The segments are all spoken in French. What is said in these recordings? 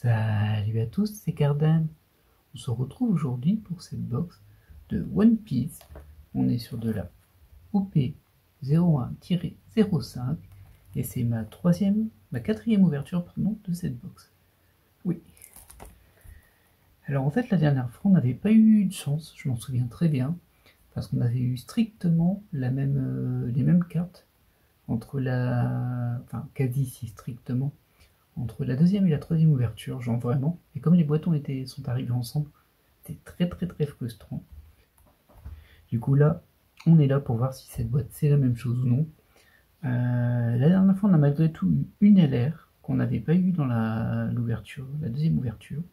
Salut à tous, c'est Cardan. On se retrouve aujourd'hui pour cette box de One Piece. On est sur de la OP01-05 et c'est ma quatrième ouverture de cette box. Oui. Alors en fait la dernière fois on n'avait pas eu de chance, je m'en souviens très bien, parce qu'on avait eu strictement les mêmes cartes entre quasi si strictement, entre la deuxième et la troisième ouverture, genre vraiment. Et comme les boîtons sont arrivés ensemble, c'était très frustrant. Du coup là, on est là pour voir si cette boîte c'est la même chose ou non. La dernière fois, on a malgré tout eu une LR qu'on n'avait pas eu dans la deuxième ouverture.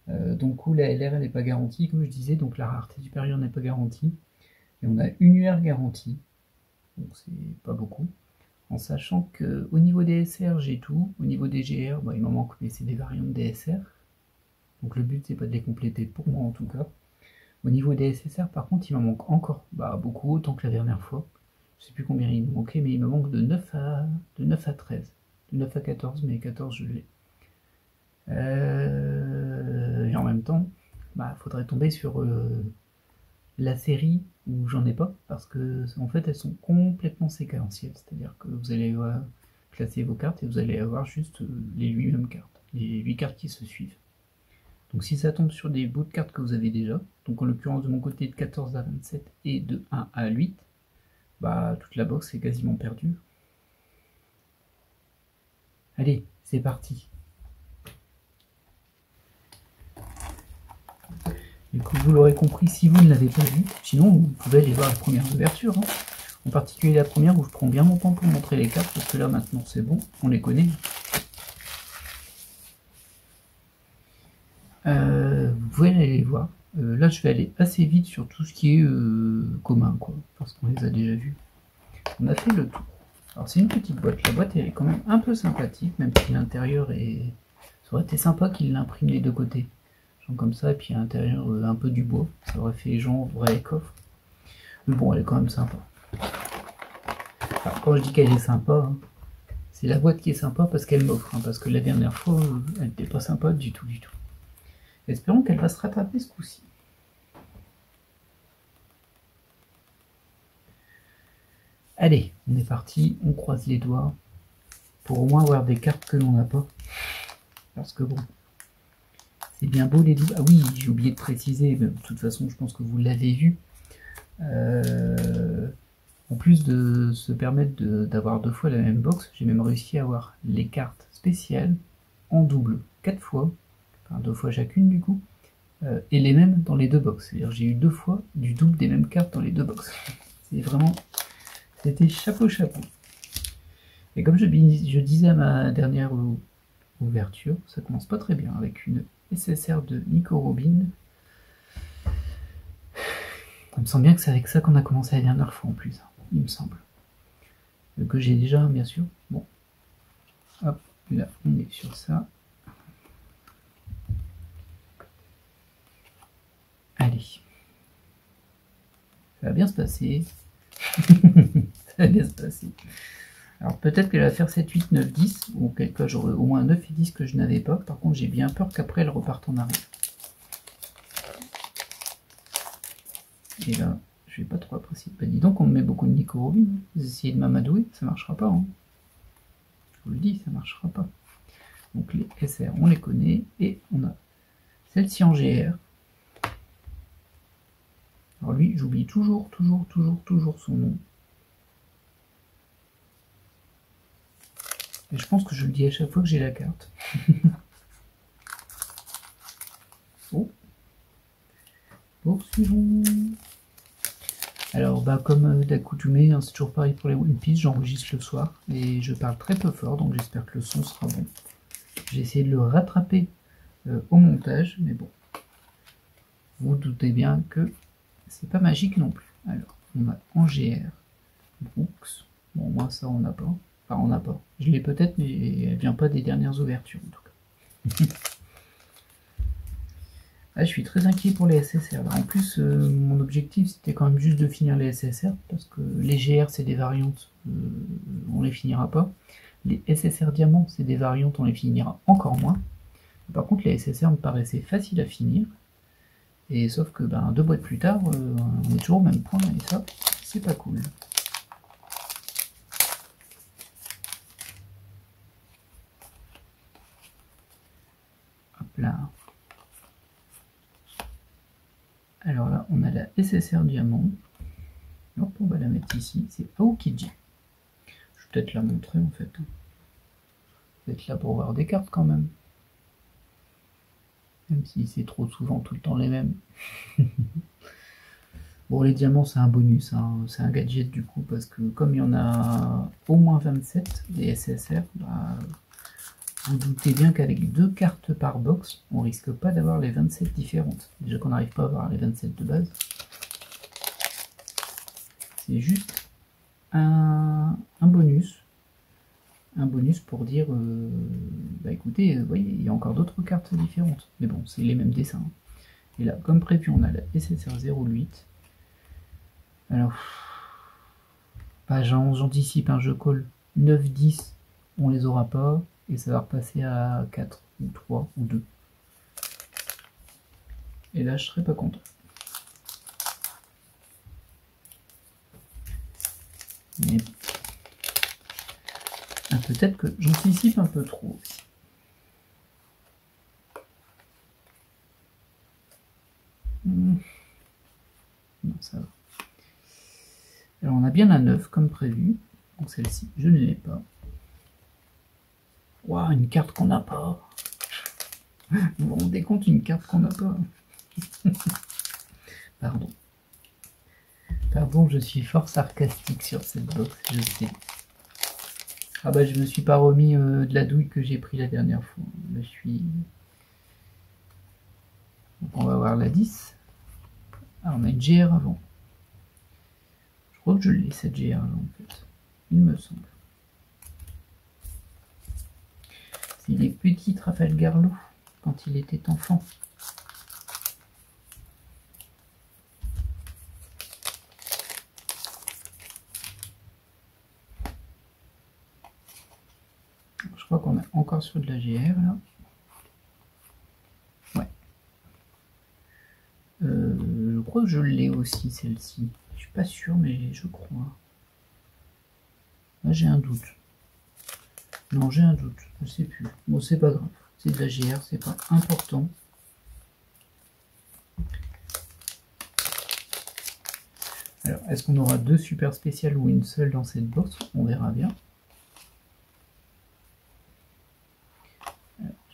Donc où la LR elle n'est pas garantie, comme je disais, donc la rareté supérieure n'est pas garantie. Et on a une UR garantie, donc c'est pas beaucoup. En sachant qu'au niveau des SR, j'ai tout. Au niveau des GR, il m'en manque, mais c'est des variantes des SR. Donc le but, c'est pas de les compléter, pour moi en tout cas. Au niveau des SSR, par contre, il m'en manque encore beaucoup, autant que la dernière fois. Je sais plus combien il me manquait, mais il me manque de 9 à 13. De 9 à 14, mais 14, je l'ai. Et en même temps, faudrait tomber sur la série où j'en ai pas, parce que en fait elles sont complètement séquentielles, c'est-à-dire que vous allez classer vos cartes et vous allez avoir juste les 8 mêmes cartes, les 8 cartes qui se suivent. Donc si ça tombe sur des bouts de cartes que vous avez déjà, donc en l'occurrence de mon côté de 14 à 27 et de 1 à 8, toute la box est quasiment perdue. Allez, c'est parti. Du coup, vous l'aurez compris si vous ne l'avez pas vu. Sinon, vous pouvez aller voir la première ouverture. En particulier la première où je prends bien mon temps pour montrer les cartes, parce que là maintenant c'est bon, on les connaît. Vous pouvez aller les voir. Là, je vais aller assez vite sur tout ce qui est commun, parce qu'on les a déjà vus. On a fait le tour. Alors c'est une petite boîte. La boîte elle est quand même un peu sympathique, même si l'intérieur est... Ça aurait été sympa qu'il l'imprime les deux côtés. Genre comme ça, et puis à l'intérieur un peu du bois. Ça aurait fait genre vrai coffre. Mais bon, elle est quand même sympa. Alors quand je dis qu'elle est sympa, c'est la boîte qui est sympa parce qu'elle m'offre. Parce que la dernière fois, elle n'était pas sympa du tout. Espérons qu'elle va se rattraper ce coup-ci. Allez, on est parti, on croise les doigts pour au moins avoir des cartes que l'on n'a pas. Parce que bon, c'est bien beau les doubles. Ah oui, j'ai oublié de préciser, mais de toute façon, je pense que vous l'avez vu. En plus de se permettre d'avoir deux fois la même box, j'ai même réussi à avoir les cartes spéciales en double 4 fois, enfin 2 fois chacune du coup, et les mêmes dans les deux box. C'est-à-dire j'ai eu 2 fois du double des mêmes cartes dans les deux box. C'est vraiment... C'était chapeau. Et comme je disais à ma dernière ouverture, ça commence pas très bien avec une SSR de Nico Robin. Ça me semble bien que c'est avec ça qu'on a commencé la dernière fois en plus, il me semble. Que j'ai déjà, bien sûr. Bon. Hop, là, on est sur ça. Allez. Ça va bien se passer. Ça va bien se passer. Alors peut-être qu'elle va faire 7, 8, 9, 10, ou auquel cas j'aurai au moins 9 et 10 que je n'avais pas. Par contre, j'ai bien peur qu'après elle reparte en arrière. Et là, je vais pas trop apprécier. Dis donc, on me met beaucoup de Nico Robin. Vous essayez de m'amadouer, ça marchera pas. Je vous le dis, ça marchera pas. Donc les SR, on les connaît. Et on a celle-ci en GR. Alors lui, j'oublie toujours son nom. Et je pense que je le dis à chaque fois que j'ai la carte. Oh. Poursuivons. Alors, comme d'accoutumé, c'est toujours pareil pour les One Piece, j'enregistre le soir et je parle très peu fort, donc j'espère que le son sera bon. J'ai essayé de le rattraper au montage, mais bon, vous doutez bien que c'est pas magique non plus. Alors, on a en GR, Brooks, bon, moi ça on n'a pas, enfin on n'a pas, je l'ai peut-être, mais elle vient pas des dernières ouvertures en tout cas. Ah, je suis très inquiet pour les SSR. En plus, mon objectif c'était quand même juste de finir les SSR, parce que les GR c'est des variantes, on les finira pas. Les SSR diamants c'est des variantes, on les finira encore moins. Par contre, les SSR me paraissaient faciles à finir. Et sauf que 2 boîtes plus tard, on est toujours au même point, et ça, c'est pas cool. Hop là. Alors là, on a la SSR Diamant. Hop, on va la mettre ici. C'est Aokiji. Je vais peut-être la montrer en fait. Peut-être là pour voir des cartes quand même. Même si c'est trop souvent tout le temps les mêmes. Bon, les diamants, c'est un bonus. Hein. C'est un gadget du coup, parce que comme il y en a au moins 27, des SSR, vous doutez bien qu'avec 2 cartes par box, on risque pas d'avoir les 27 différentes. Déjà qu'on n'arrive pas à avoir les 27 de base. C'est juste un bonus. Un bonus pour dire, écoutez, vous voyez, il y a encore d'autres cartes différentes. Mais bon, c'est les mêmes dessins. Et là, comme prévu, on a la SSR 08. Alors, j'anticipe, je colle 9, 10, on les aura pas. Et ça va repasser à 4, ou 3, ou 2. Et là, je serais pas content. Mais peut-être que j'anticipe un peu trop aussi. Non, ça va. Alors, on a bien la 9 comme prévu. Donc celle-ci, je ne l'ai pas. Waouh, une carte qu'on n'a pas. Vous vous rendez compte, une carte qu'on n'a pas. Pardon. Pardon, je suis fort sarcastique sur cette box, je sais. Ah je me suis pas remis de la douille que j'ai pris la dernière fois. Là, je suis... Donc, on va voir la 10. Ah, on a une GR avant. Je crois que je l'ai, cette GR là, en fait. Il me semble. C'est les petits Trafalgar Law, quand il était enfant. Je crois qu'on est encore sur de la GR là. Ouais. Je crois que je l'ai aussi celle-ci. Je suis pas sûr, mais je crois. Là j'ai un doute. Non, j'ai un doute. Je sais plus. Bon, c'est pas grave. C'est de la GR, c'est pas important. Alors, est-ce qu'on aura 2 super spéciales ou une seule dans cette box? On verra bien.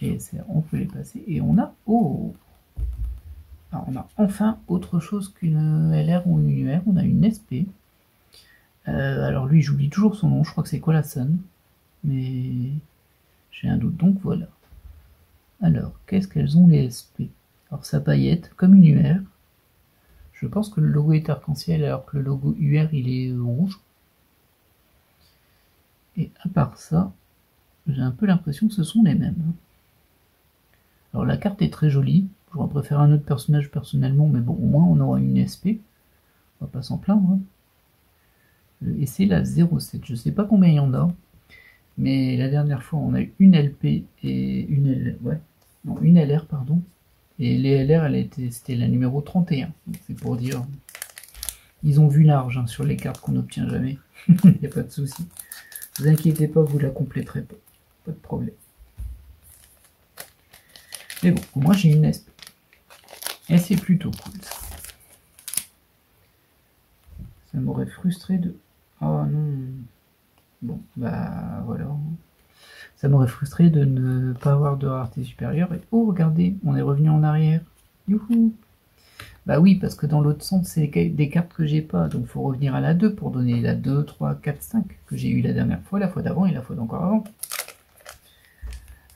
GSR, on peut les passer. Et on a... Oh! Alors, on a enfin autre chose qu'une LR ou une UR. On a une SP. Alors lui, j'oublie toujours son nom. Je crois que c'est Colason. Mais j'ai un doute. Donc voilà. Alors, qu'est-ce qu'elles ont les SP? Alors, sa paillette, comme une UR. Je pense que le logo est arc-en-ciel, alors que le logo UR, il est rouge. Et à part ça, j'ai un peu l'impression que ce sont les mêmes. Alors la carte est très jolie. J'aurais préféré un autre personnage personnellement, mais bon, au moins on aura une SP. On va pas s'en plaindre. Et c'est la 07. Je sais pas combien il y en a. Mais la dernière fois, on a eu une LP et une LR. Ouais. Non, une LR, pardon. Et les LR, c'était la numéro 31. C'est pour dire... Ils ont vu large sur les cartes qu'on n'obtient jamais. Il n'y a pas de souci. Ne vous inquiétez pas, vous la compléterez pas. Pas de problème. Mais bon, moi j'ai une SP. Et c'est plutôt cool ça. Ça m'aurait frustré de... Oh non. Bon, voilà. Ça m'aurait frustré de ne pas avoir de rareté supérieure. Et oh, regardez, on est revenu en arrière. Youhou! Bah oui, parce que dans l'autre sens, c'est des cartes que j'ai pas. Donc il faut revenir à la 2 pour donner la 2, 3, 4, 5 que j'ai eu la dernière fois, la fois d'avant et la fois d'encore avant.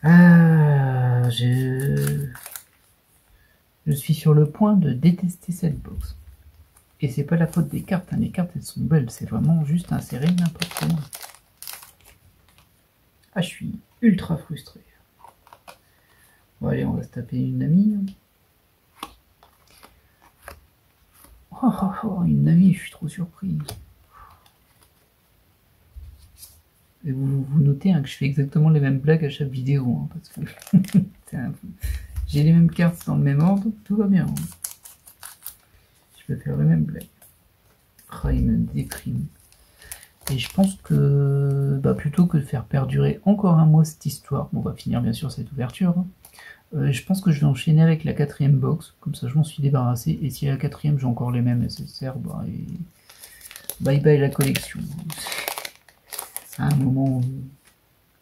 Ah, je suis sur le point de détester cette box. Et c'est pas la faute des cartes, hein. Les cartes elles sont belles, c'est vraiment juste insérer n'importe comment. Ah, je suis ultra frustré. Bon allez, on va se taper une amie. Oh, une amie, je suis trop surpris. Et vous notez que je fais exactement les mêmes blagues à chaque vidéo, hein, parce que J'ai les mêmes cartes dans le même ordre, tout va bien. Je peux faire le même blague. Ah, il me déprime. Et je pense que plutôt que de faire perdurer encore un mois cette histoire, bon, on va finir bien sûr cette ouverture, hein. Je pense que je vais enchaîner avec la 4e box, comme ça je m'en suis débarrassé, et si à la 4e j'ai encore les mêmes SSR, et bye bye la collection. À un moment, on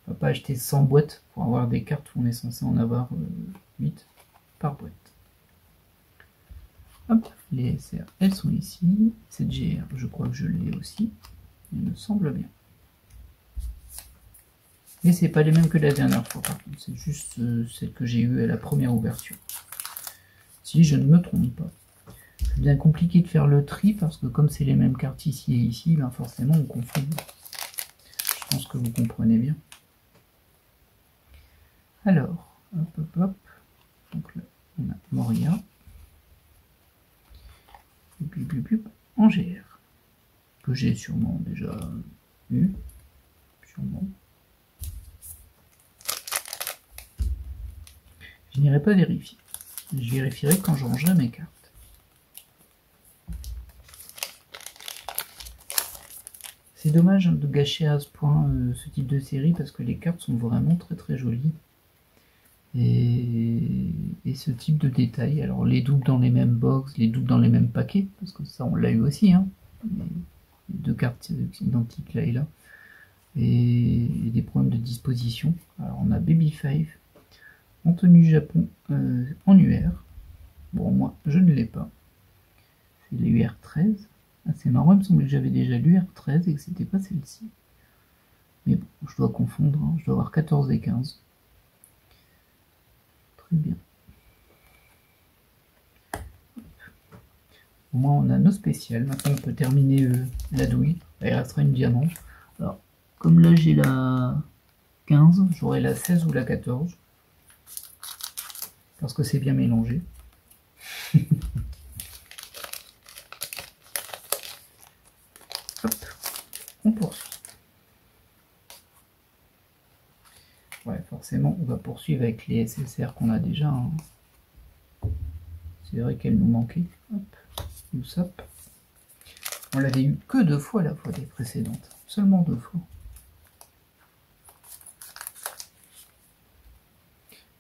va pas acheter 100 boîtes pour avoir des cartes où on est censé en avoir 8 par boîte. Hop, les SR, elles sont ici. Cette GR, je crois que je l'ai aussi, il me semble bien. Mais c'est pas les mêmes que la dernière fois, par contre, c'est juste celle que j'ai eue à la première ouverture. Si je ne me trompe pas. C'est bien compliqué de faire le tri parce que comme c'est les mêmes cartes ici et ici, forcément on confond. Je pense que vous comprenez bien. Alors, hop hop hop. Donc là, on a Moria. Et puis en GR. Que j'ai sûrement déjà eu. Sûrement. Je n'irai pas vérifier. Je vérifierai quand je rangerai mes cartes. C'est dommage de gâcher à ce point ce type de série parce que les cartes sont vraiment très très jolies. Et ce type de détails, alors les doubles dans les mêmes box, les doubles dans les mêmes paquets, parce que ça on l'a eu aussi, hein. Les deux cartes identiques là et là. Et des problèmes de disposition. Alors on a Baby 5 en tenue Japon en UR. Bon, moi je ne l'ai pas. C'est les UR13. Ah, c'est marrant, il me semblait que j'avais déjà l'UR13 et que c'était pas celle-ci. Mais bon, je dois confondre, hein. Je dois avoir 14 et 15. Très bien. Au moins on a nos spéciales. Maintenant on peut terminer la douille. Il restera une diamant. Alors, comme là j'ai la 15, j'aurai la 16 ou la 14. Parce que c'est bien mélangé. Hop, on poursuit. Ouais, forcément, on va poursuivre avec les SSR qu'on a déjà, hein. C'est vrai qu'elles nous manquaient. Hop, hop. On l'avait eu que 2 fois la fois des précédentes. Seulement 2 fois.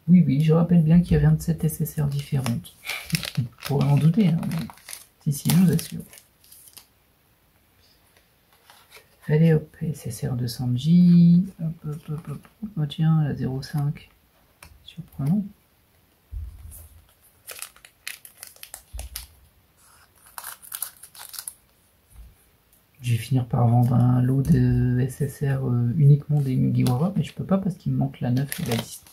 Oui, oui, je rappelle bien qu'il y a 27 SSR différentes. On pourrait en douter, hein, mais si, je vous assure. Allez hop, SSR de Sanji. Hop, hop, hop, hop. Oh tiens, la 0,5. Surprenant. Je vais finir par vendre un lot de SSR uniquement des Mugiwara, mais je peux pas parce qu'il me manque la 9 et la 10.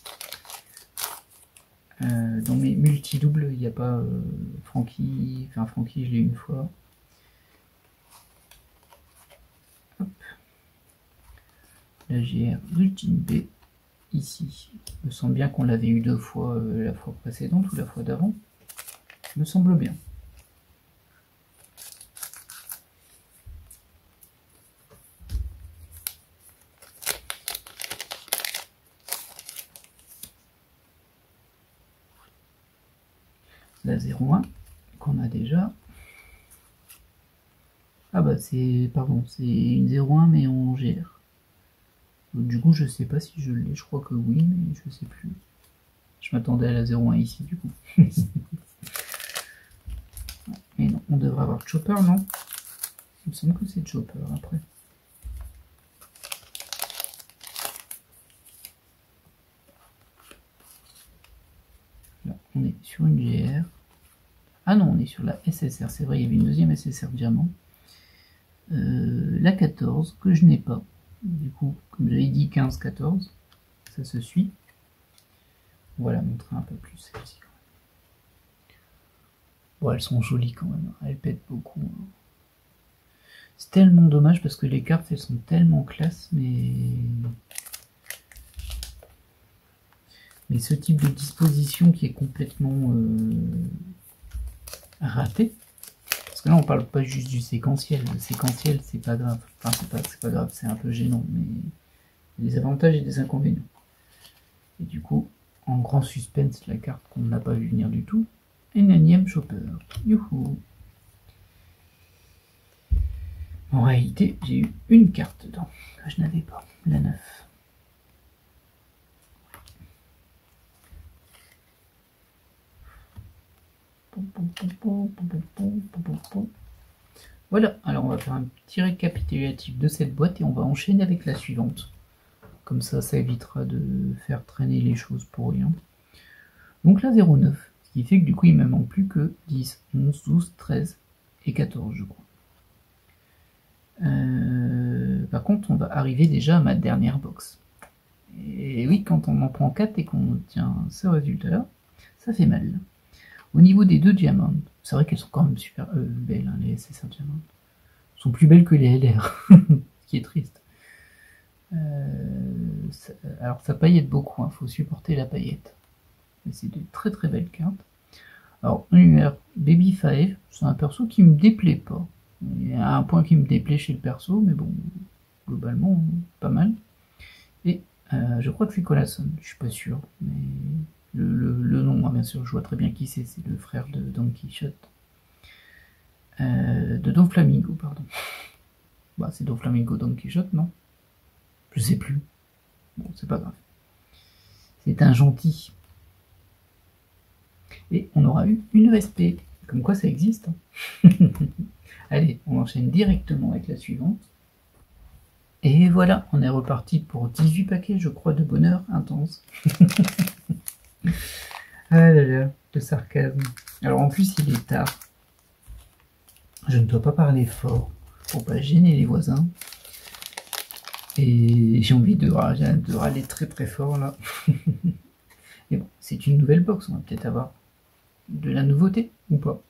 Dans mes multi-doubles, il n'y a pas Frankie. Enfin, Frankie, je l'ai une fois. Hop. La GR de Jinbei, ici. Il me semble bien qu'on l'avait eu 2 fois la fois précédente ou la fois d'avant. Me semble bien. La 01 qu'on a déjà. Ah bah c'est, pardon, c'est une 01 mais en GR. Donc, du coup je sais pas si je l'ai, je crois que oui, mais je sais plus. Je m'attendais à la 01 ici du coup. Mais non, on devrait avoir Chopper, non? Il me semble que c'est Chopper après. Là, on est sur une GR. Ah non, on est sur la SSR, c'est vrai, il y avait une deuxième SSR diamant. La 14, que je n'ai pas. Du coup, comme j'avais dit, 15-14, ça se suit. On va la montrer un peu plus, celle-ci. Bon, elles sont jolies quand même, elles pètent beaucoup. C'est tellement dommage parce que les cartes, elles sont tellement classe, mais ce type de disposition qui est complètement raté. Parce que là, on parle pas juste du séquentiel. Le séquentiel, c'est pas grave. Enfin, c'est pas grave, c'est un peu gênant, mais il y a des avantages et des inconvénients. Et du coup, en grand suspense la carte qu'on n'a pas vu venir du tout. Une énième chopper. Youhou. En réalité, j'ai eu une carte dedans que je n'avais pas, la 9. Voilà, alors on va faire un petit récapitulatif de cette boîte et on va enchaîner avec la suivante. Comme ça évitera de faire traîner les choses pour rien. Donc là 0,9, ce qui fait que du coup il me manque plus que 10, 11, 12, 13 et 14 je crois. Par contre on va arriver déjà à ma dernière box. Et oui, quand on en prend 4 et qu'on obtient ce résultat là, ça fait mal. Au niveau des deux diamants, c'est vrai qu'elles sont quand même super belles, hein, les SSR diamants. Elles sont plus belles que les LR, ce qui est triste. Alors ça paillette beaucoup, il faut supporter la paillette. C'est de très très belles cartes. Alors, univers Baby 5, c'est un perso qui me déplaît pas. Il y a un point qui me déplaît chez le perso, mais bon, globalement, pas mal. Et je crois que c'est Colasson, je suis pas sûr, mais le nom, bien sûr, je vois très bien qui c'est le frère de Don Quichotte. De Don Flamingo, pardon. Bah, c'est Don Flamingo, Don Quichotte, non? Je sais plus. Bon, c'est pas grave. C'est un gentil. Et on aura eu une ESP. Comme quoi ça existe. Hein. Allez, on enchaîne directement avec la suivante. Et voilà, on est reparti pour 18 paquets, je crois, de bonheur intense. Ah là là, le sarcasme. Alors en plus, il est tard. Je ne dois pas parler fort pour pas gêner les voisins. Et j'ai envie de râler très très fort là. Mais bon, c'est une nouvelle box, on va peut-être avoir de la nouveauté ou pas.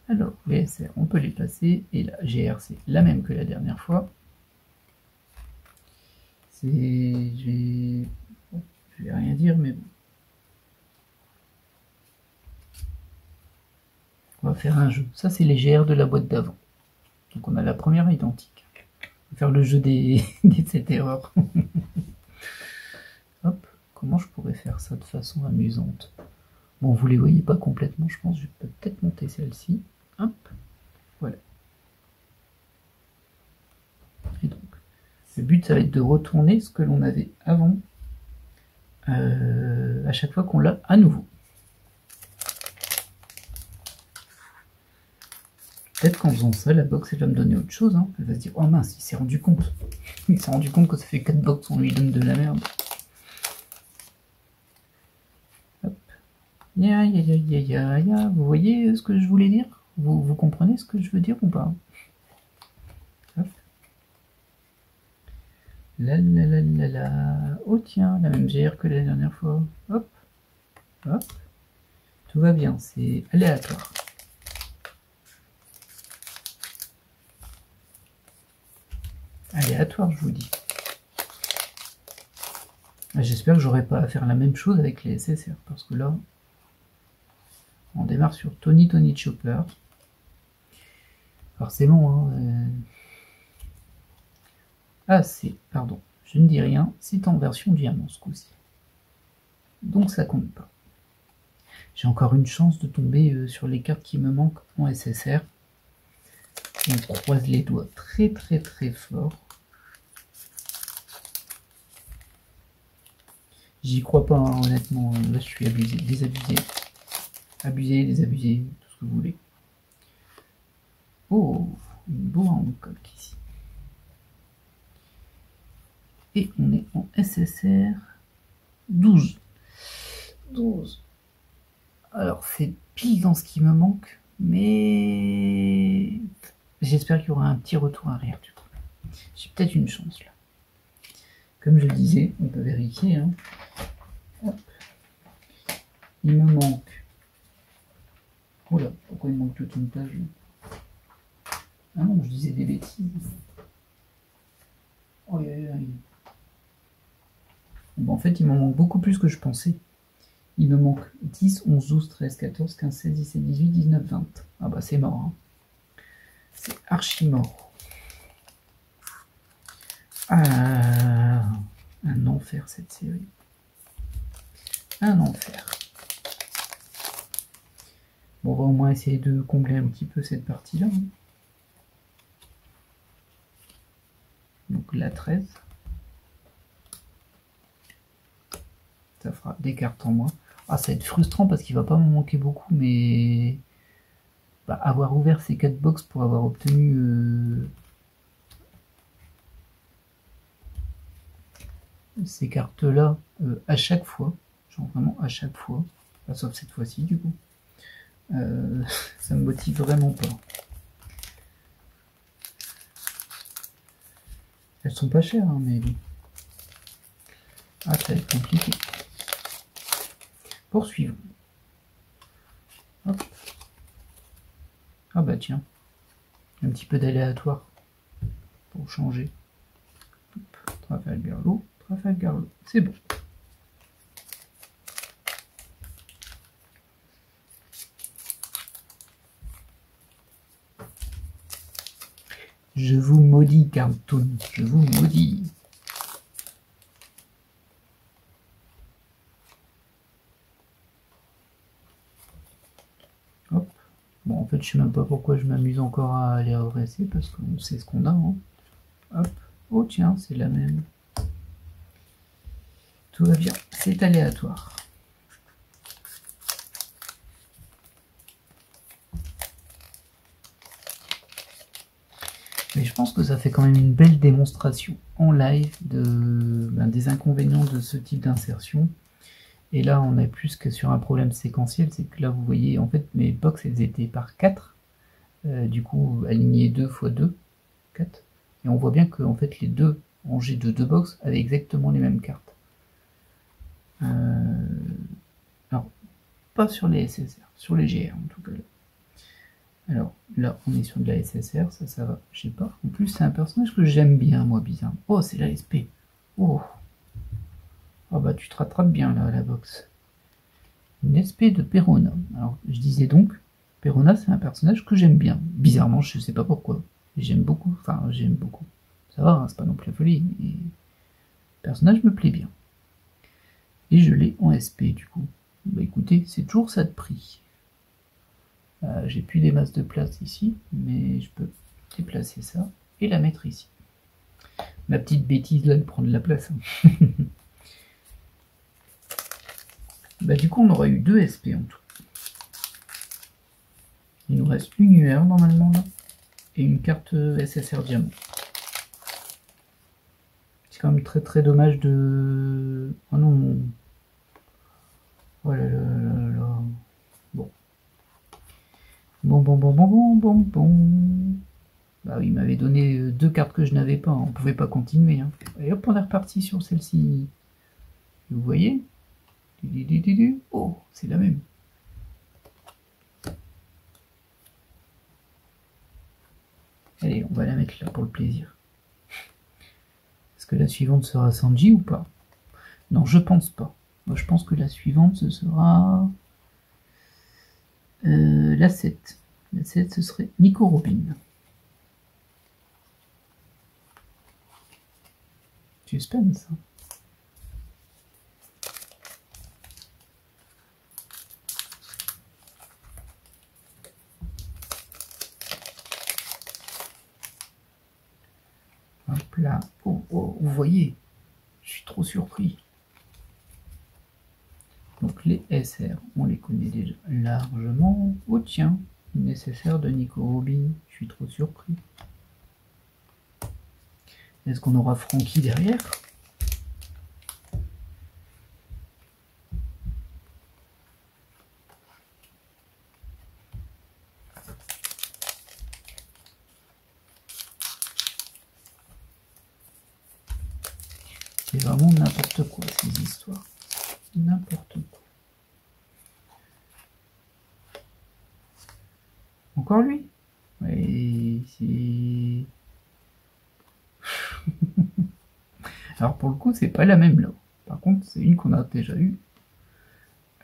Alors, VSR, on peut les placer. Et la GR, c'est la même que la dernière fois. Je vais rien dire, mais bon. On va faire un jeu. Ça, c'est les GR de la boîte d'avant. Donc, on a la première identique. On va faire le jeu des 7 erreurs. Hop, comment je pourrais faire ça de façon amusante? Bon, vous les voyez pas complètement, je pense. Je peux peut-être monter celle-ci. Hop, voilà. Et donc, le but, ça va être de retourner ce que l'on avait avant à chaque fois qu'on l'a à nouveau. Peut-être qu'en faisant ça, la box, elle va me donner autre chose. Hein. Elle va se dire, oh mince, il s'est rendu compte. Il s'est rendu compte que ça fait 4 box, on lui donne de la merde. Hop. Ya, ya, ya, ya, ya, ya. Vous voyez ce que je voulais dire? Vous comprenez ce que je veux dire ou pas? Hop. La la la la la. Oh tiens, la même GR que la dernière fois. Hop. Hop. Tout va bien, c'est aléatoire. Aléatoire, je vous dis. J'espère que j'aurai pas à faire la même chose avec les SSR, parce que là, on démarre sur Tony Chopper. Forcément, hein. Ah, c'est, pardon, je ne dis rien, c'est en version diamant ce coup-ci. Donc ça compte pas. J'ai encore une chance de tomber sur les cartes qui me manquent en SSR. On croise les doigts très très très fort. J'y crois pas, hein, honnêtement. Là, je suis abusé, désabusé. Abusé, désabusé, tout ce que vous voulez. Oh, une beau Hancock ici. Et on est en SSR 12. 12. Alors, c'est pile dans ce qui me manque, mais j'espère qu'il y aura un petit retour arrière du coup. J'ai peut-être une chance là. Comme je le disais, on peut vérifier. Hein. Hop. Il me manque. Oh là, pourquoi il me manque toute une page? Ah non, je disais des bêtises. Oh, bon, en fait, il m'en manque beaucoup plus que je pensais. Il me manque 10, 11, 12, 13, 14, 15, 16, 17, 18, 19, 20. Ah bah c'est mort. Hein. C'est archi mort. Ah, un enfer cette série. un enfer. Bon, on va au moins essayer de combler un petit peu cette partie-là. Donc la 13. Ça fera des cartes en moins. Ah, ça va être frustrant parce qu'il va pas m'en manquer beaucoup, mais bah, avoir ouvert ces 4 box pour avoir obtenu ces cartes-là à chaque fois, genre vraiment à chaque fois, enfin, sauf cette fois-ci du coup, ça me motive vraiment pas. Elles sont pas chères, hein, mais bon. Ah, ça va être compliqué. Poursuivons. Hop. Ah bah tiens, un petit peu d'aléatoire pour changer. Trafalgar Law, Trafalgar Law, c'est bon. Je vous maudis, Carlton, je vous maudis. Hop. Bon, en fait, je sais même pas pourquoi je m'amuse encore à les redresser, parce qu'on sait ce qu'on a. Hein. Hop. Oh tiens, c'est la même. Tout va bien, c'est aléatoire. Mais je pense que ça fait quand même une belle démonstration en live des inconvénients de ce type d'insertion. Et là, on est plus que sur un problème séquentiel, c'est que là, vous voyez, en fait, mes box, elles étaient par 4, du coup, alignées 2 x 2, 4. Et on voit bien que en fait, les deux rangées de 2 box avaient exactement les mêmes cartes. Alors, pas sur les SSR, sur les GR en tout cas. Alors là, on est sur de la SSR, ça va, je sais pas. En plus, c'est un personnage que j'aime bien, moi, bizarre. Oh, c'est la SP. Oh. Ah bah, tu te rattrapes bien, là, à la box. Une SP de Perona. Alors, je disais donc, Perona, c'est un personnage que j'aime bien. Bizarrement, je sais pas pourquoi. J'aime beaucoup, enfin, j'aime beaucoup. Ça va, hein, c'est pas non plus la folie, mais le personnage me plaît bien. Et je l'ai en SP, du coup. Bah écoutez, c'est toujours ça de prix. J'ai plus des masses de place ici, mais je peux déplacer ça et la mettre ici. Ma petite bêtise là de prendre la place. Hein. Bah du coup on aurait eu 2 SP en tout. Il nous reste une UR normalement là, et une carte SSR Diamant. C'est quand même très très dommage de... Oh non. Oh là là là là. Bon. Bon. Bah oui, il m'avait donné 2 cartes que je n'avais pas, on pouvait pas continuer. Hein. Et hop, on est reparti sur celle-ci. Vous voyez? Oh, c'est la même. Allez, on va la mettre là pour le plaisir. Est-ce que la suivante sera Sanji ou pas? Non, je pense pas. Moi, je pense que la suivante, ce sera... la 7. La 7, ce serait Nico Robin. Suspense. Hein. Hop là. Oh, vous voyez, je suis trop surpris. Donc les SR, on les connaît déjà largement. Oh tiens, une SSR de Nico Robin, je suis trop surpris. Est-ce qu'on aura Franky derrière? C'est vraiment n'importe quoi ces histoires. N'importe quoi. Encore lui? Ouais, c'est... Alors pour le coup, c'est pas la même là. Par contre, c'est une qu'on a déjà eue.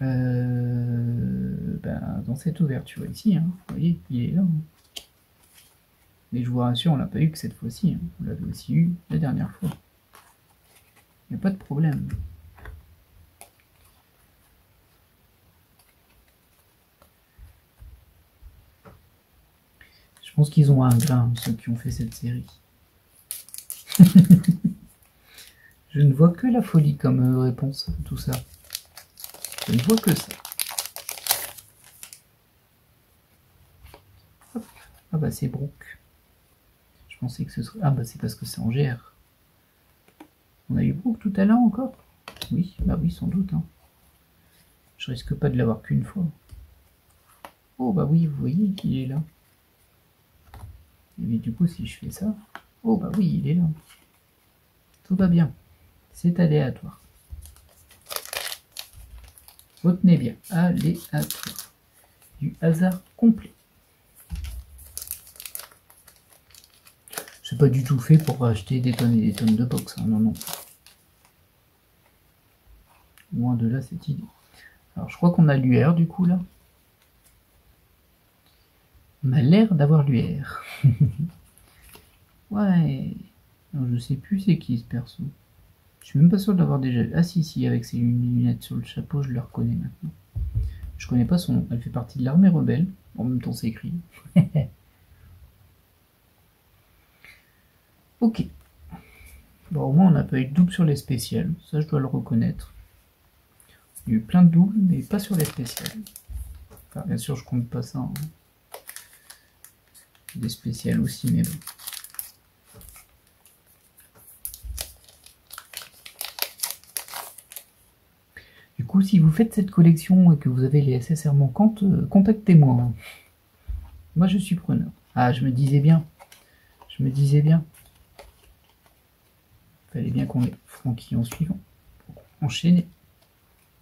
Dans cette ouverture ici, hein. Vous voyez, il est là. Hein. Mais je vous rassure, on l'a pas eu que cette fois-ci. Hein. On l'avait aussi eu la dernière fois. Il n'y a pas de problème. pense qu'ils ont un grain, ceux qui ont fait cette série. Je ne vois que la folie comme réponse à tout ça. Je ne vois que ça. Hop. Ah bah c'est Brooke. Je pensais que ce serait... Ah bah c'est parce que c'est en GR. On a eu Brooke tout à l'heure encore? Oui, bah oui sans doute. Hein. Je risque pas de l'avoir qu'une fois. Oh bah oui, vous voyez qu'il est là. Et du coup si je fais ça... Oh bah oui, il est là. Tout va bien. C'est aléatoire. Retenez bien, aléatoire. Du hasard complet. C'est pas du tout fait pour acheter des tonnes et des tonnes de box, hein, non, non. Loin de là cette idée. Alors je crois qu'on a l'UR du coup là. On a l'air d'avoir l'UR. Ouais. Alors, je sais plus c'est qui ce perso. Je suis même pas sûr d'avoir déjà... Ah si, avec ses lunettes sur le chapeau, je le reconnais maintenant. Je connais pas son nom. Elle fait partie de l'armée rebelle. En même temps c'est écrit. Ok. Bon, au moins on n'a pas eu de double sur les spéciales. Ça je dois le reconnaître. Il y a eu plein de doubles, mais pas sur les spéciales. Enfin, bien sûr, je compte pas ça. Hein. Des spéciales aussi, mais bon. Du coup, si vous faites cette collection et que vous avez les SSR manquantes, contactez-moi. Moi, je suis preneur. Ah, je me disais bien. Je me disais bien. Fallait bien qu'on ait Francky en suivant. Enchaîner.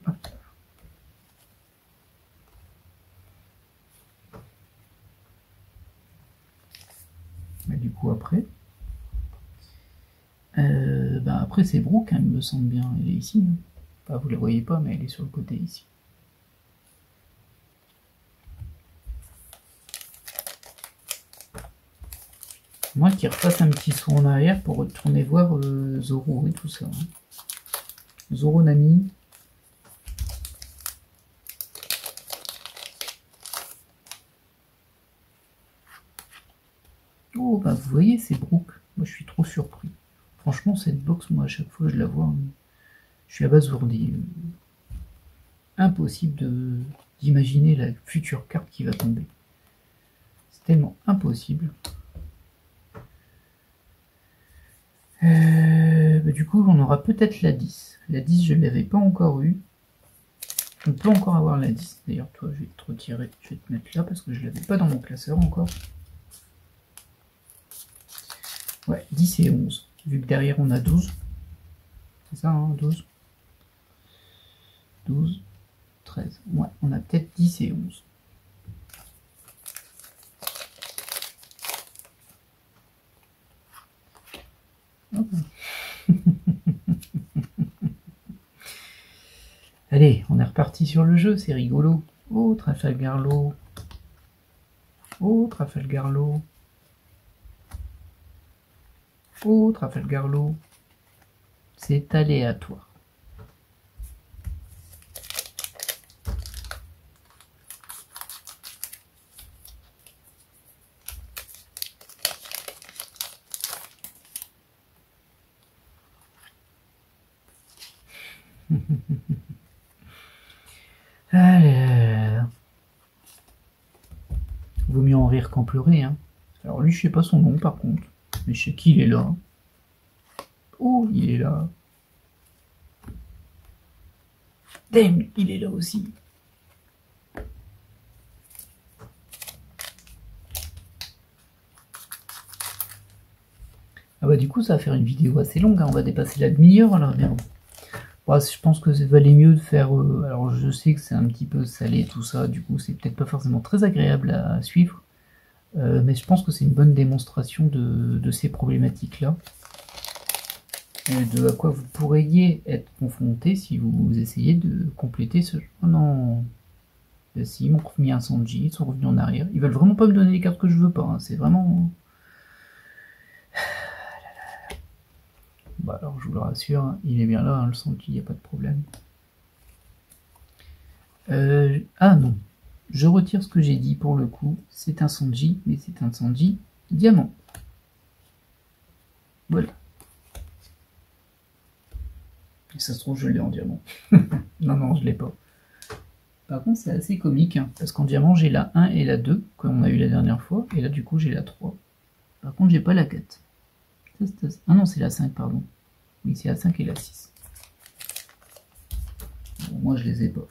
Hop. Bah, du coup, après... bah, après, c'est Brooke, hein, il me semble bien. Elle est ici. Hein. Enfin, vous la voyez pas, mais elle est sur le côté ici. Moi qui refasse un petit saut en arrière pour retourner voir Zoro et tout ça. Hein. Zoro Nami. Oh bah vous voyez c'est Brooke. Moi je suis trop surpris. Franchement cette box moi à chaque fois je la vois. Je suis abasourdi. Impossible d'imaginer la future carte qui va tomber. C'est tellement impossible. Bah, du coup on aura peut-être la 10. La 10 je ne l'avais pas encore eu. On peut encore avoir la 10. D'ailleurs toi je vais te retirer. Je vais te mettre là parce que je ne l'avais pas dans mon classeur encore. Ouais, 10 et 11. Vu que derrière on a 12. C'est ça, hein, 12. 12, 13. Ouais, on a peut-être 10 et 11. Allez, on est reparti sur le jeu, c'est rigolo. Oh, Trafalgarlo. Oh, Trafalgarlo. Oh, Trafalgarlo. C'est aléatoire. Alors... Vaut mieux en rire qu'en pleurer, hein. Alors lui, je sais pas son nom, par contre. Mais je sais qu'il est là. Oh, il est là. Damn, il est là aussi. Ah bah du coup, ça va faire une vidéo assez longue, hein. On va dépasser la demi-heure, alors bien. Ouais, je pense que ça valait mieux de faire... alors je sais que c'est un petit peu salé tout ça, du coup c'est peut-être pas forcément très agréable à suivre. Mais je pense que c'est une bonne démonstration de ces problématiques-là. Et de à quoi vous pourriez être confronté si vous essayez de compléter ce jeu. Oh non. Ben si, ils m'ont remis un Sanji, ils sont revenus en arrière. Ils veulent vraiment pas me donner les cartes que je veux pas, hein. C'est vraiment... Bah alors je vous le rassure, hein, il est bien là, hein, le Sanji, il n'y a pas de problème. Ah non, je retire ce que j'ai dit pour le coup. C'est un Sanji, mais c'est un Sanji diamant. Voilà. Et ça se trouve, je l'ai en diamant. Non, non, je l'ai pas. Par contre, c'est assez comique, hein, parce qu'en diamant, j'ai la 1 et la 2, comme on a eu la dernière fois, et là, du coup, j'ai la 3. Par contre, j'ai pas la 4. Ah non, c'est la 5, pardon. Oui, c'est la 5 et la 6. Bon, moi, je les ai pas.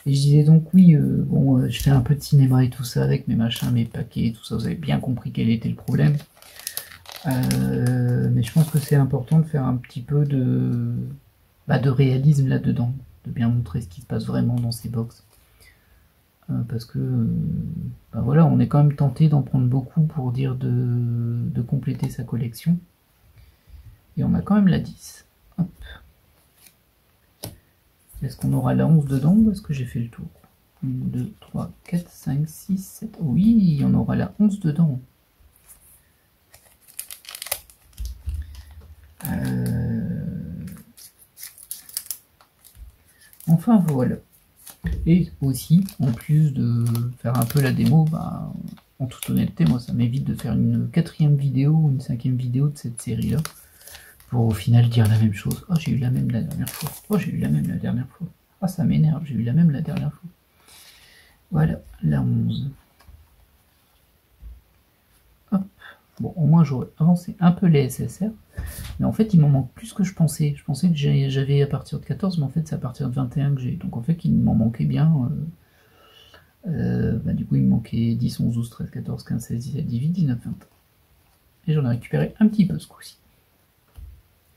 Et je disais donc, oui, bon, je fais un peu de cinéma et tout ça, avec mes machins, mes paquets, tout ça, vous avez bien compris quel était le problème. Mais je pense que c'est important de faire un petit peu de réalisme là-dedans, de bien montrer ce qui se passe vraiment dans ces box. Parce que voilà, on est quand même tenté d'en prendre beaucoup pour dire de compléter sa collection. Et on a quand même la 10. Hop. Est-ce qu'on aura la 11 dedans ou est-ce que j'ai fait le tour? 1, 2, 3, 4, 5, 6, 7. Oui, on aura la 11 dedans. Enfin voilà. Et aussi, en plus de faire un peu la démo, en toute honnêteté, moi ça m'évite de faire une 4e vidéo ou une 5e vidéo de cette série-là, pour au final dire la même chose. Oh, j'ai eu la même la dernière fois. Oh, j'ai eu la même la dernière fois. Ah, ça m'énerve, j'ai eu la même la dernière fois. Voilà, la 11. Hop. Bon, au moins j'aurais avancé un peu les SSR. Mais en fait, il m'en manque plus que je pensais. Je pensais que j'avais à partir de 14, mais en fait, c'est à partir de 21 que j'ai. Donc en fait, il m'en manquait bien. Du coup, il me manquait 10, 11, 12, 13, 14, 15, 16, 17, 18, 19, 20. Et j'en ai récupéré un petit peu ce coup-ci.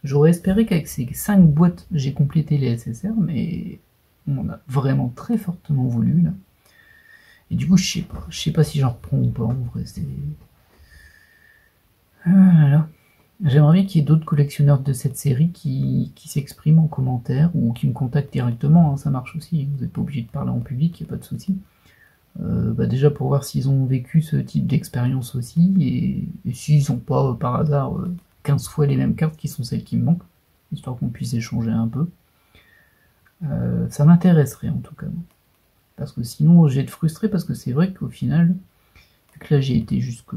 J'aurais espéré qu'avec ces 5 boîtes, j'ai complété les SSR, mais on en a vraiment très fortement voulu, là. Et du coup, je sais pas si j'en reprends ou pas, en vrai, c'est... Ah là là. J'aimerais bien qu'il y ait d'autres collectionneurs de cette série qui s'expriment en commentaire ou qui me contactent directement, hein, ça marche aussi, vous n'êtes pas obligé de parler en public, il n'y a pas de souci. Déjà pour voir s'ils ont vécu ce type d'expérience aussi, et s'ils n'ont pas par hasard 15 fois les mêmes cartes qui sont celles qui me manquent, histoire qu'on puisse échanger un peu. Ça m'intéresserait en tout cas. Parce que sinon j'ai été frustré, parce que c'est vrai qu'au final, vu que là j'ai été jusque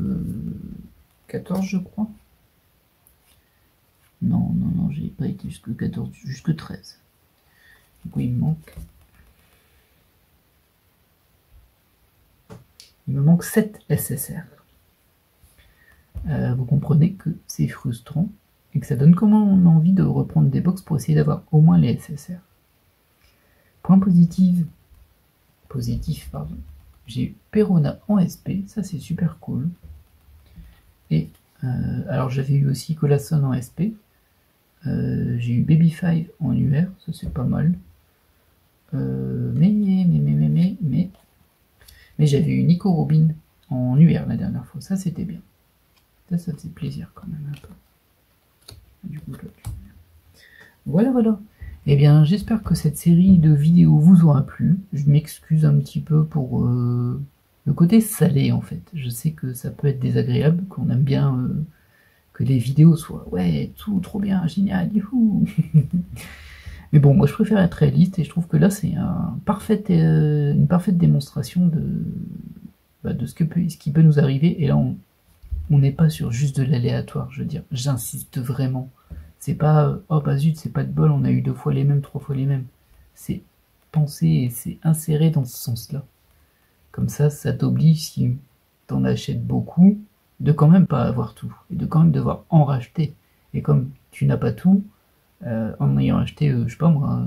14 je crois. Non, j'ai pas été jusque 14, jusque 13. Du coup, il me manque 7 SSR. Vous comprenez que c'est frustrant et que ça donne comment on a envie de reprendre des box pour essayer d'avoir au moins les SSR. Point positif, pardon. J'ai eu Perona en SP, ça c'est super cool. Et alors j'avais eu aussi Colasson en SP. J'ai eu Baby 5 en UR, ça c'est pas mal. Mais j'avais eu Nico Robin en UR la dernière fois, ça c'était bien. Ça faisait plaisir quand même un peu. Du coup, voilà. Eh bien, j'espère que cette série de vidéos vous aura plu. Je m'excuse un petit peu pour le côté salé en fait. Je sais que ça peut être désagréable, qu'on aime bien que les vidéos soient ouais, tout trop bien, génial, youhou. Mais bon, moi je préfère être réaliste et je trouve que là c'est une parfaite démonstration de ce qui peut nous arriver. Et là on n'est pas sur juste de l'aléatoire, je veux dire, j'insiste vraiment. C'est pas oh bah zut, c'est pas de bol, on a eu 2 fois les mêmes, 3 fois les mêmes. C'est pensé et c'est inséré dans ce sens-là. Comme ça t'oblige, si t'en achètes beaucoup, de quand même pas avoir tout, et de quand même devoir en racheter. Et comme tu n'as pas tout, en ayant acheté, je sais pas moi,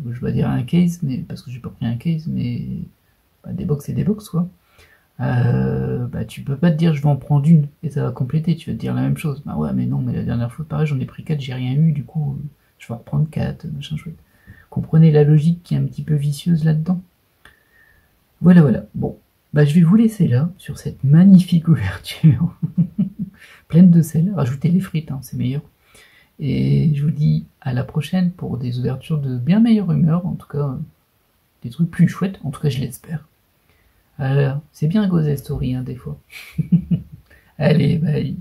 je vais dire un case, mais parce que j'ai pas pris un case, mais des box et des box quoi. Tu peux pas te dire je vais en prendre une et ça va compléter, tu vas te dire la même chose. Bah ouais, mais non, mais la dernière fois pareil, j'en ai pris 4, j'ai rien eu, du coup je vais en reprendre 4, machin chouette. Comprenez la logique qui est un petit peu vicieuse là-dedans. Voilà. Bon, je vais vous laisser là, sur cette magnifique ouverture, pleine de sel. Rajoutez les frites, hein, c'est meilleur. Et je vous dis à la prochaine pour des ouvertures de bien meilleure humeur, en tout cas des trucs plus chouettes, en tout cas je l'espère. Alors, c'est bien Ghost Story, hein, des fois. Allez, bye.